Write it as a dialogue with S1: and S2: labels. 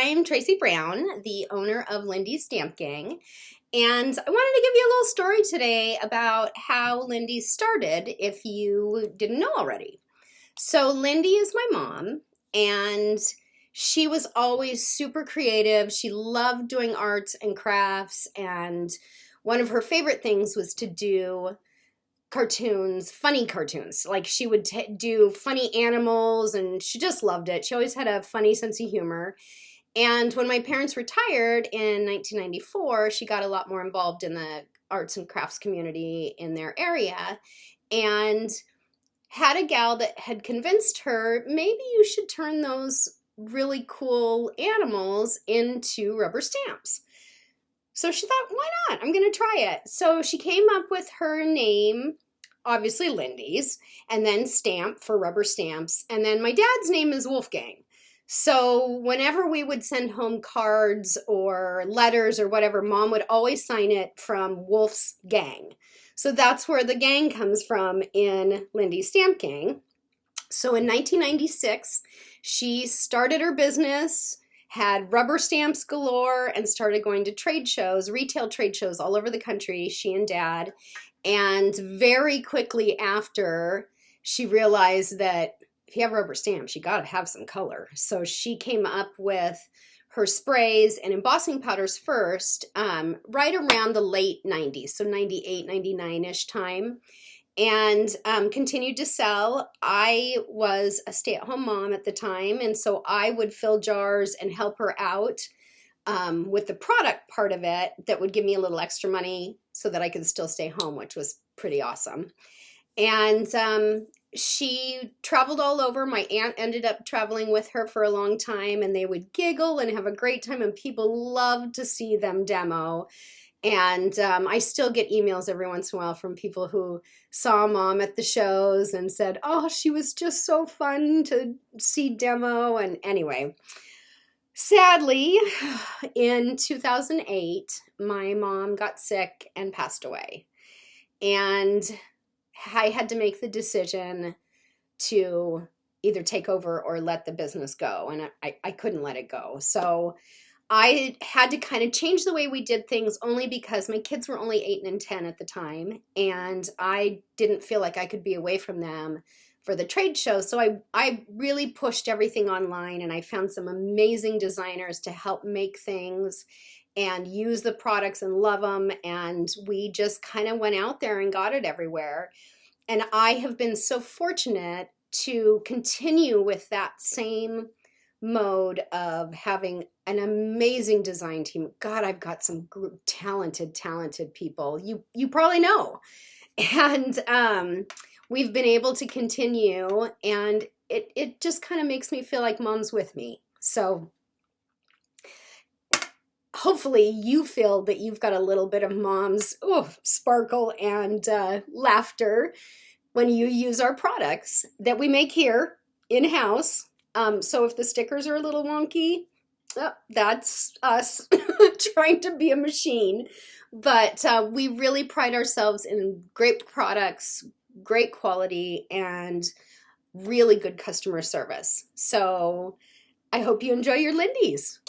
S1: I'm Tracy Brown, the owner of Lindy's Stamp Gang, and I wanted to give you a little story today about how Lindy started, if you didn't know already. So Lindy is my mom, and she was always super creative. She loved doing arts and crafts, and one of her favorite things was to do cartoons, funny cartoons. Like she would do funny animals, and she just loved it. She always had a funny sense of humor. And when my parents retired in 1994, she got a lot more involved in the arts and crafts community in their area, and had a gal that had convinced her, maybe you should turn those really cool animals into rubber stamps. So she thought, why not? I'm going to try it. So she came up with her name, obviously Lindy's, and then Stamp for rubber stamps. And then my dad's name is Wolfgang. So whenever we would send home cards or letters or whatever, Mom would always sign it from Wolf's Gang. So that's where the gang comes from in Lindy's Stamp Gang. So in 1996, she started her business, had rubber stamps galore, and started going to trade shows, retail trade shows all over the country, she and Dad. And very quickly after, she realized that if you have rubber stamps, you got to have some color. So she came up with her sprays and embossing powders first, right around the late 90s, so 98, 99-ish time, and continued to sell. I was a stay-at-home mom at the time, and so I would fill jars and help her out with the product part of it that would give me a little extra money so that I could still stay home, which was pretty awesome. And she traveled all over. My aunt ended up traveling with her for a long time, and they would giggle and have a great time, and people loved to see them demo. And I still get emails every once in a while from people who saw Mom at the shows and said, oh, she was just so fun to see demo. And anyway, sadly, in 2008, my mom got sick and passed away. And I had to make the decision to either take over or let the business go. And I couldn't let it go. So I had to kind of change the way we did things, only because my kids were only 8 and 10 at the time, and I didn't feel like I could be away from them for the trade show. So I really pushed everything online, and I found some amazing designers to help make things and use the products and love them. And we just kind of went out there and got it everywhere. And I have been so fortunate to continue with that same mode of having an amazing design team. God, I've got some talented people. You probably know. And we've been able to continue, and it just kind of makes me feel like Mom's with me. So hopefully you feel that you've got a little bit of Mom's sparkle and laughter when you use our products that we make here in-house. So if the stickers are a little wonky, that's us trying to be a machine. But we really pride ourselves in great products, great quality, and really good customer service. So I hope you enjoy your Lindy's.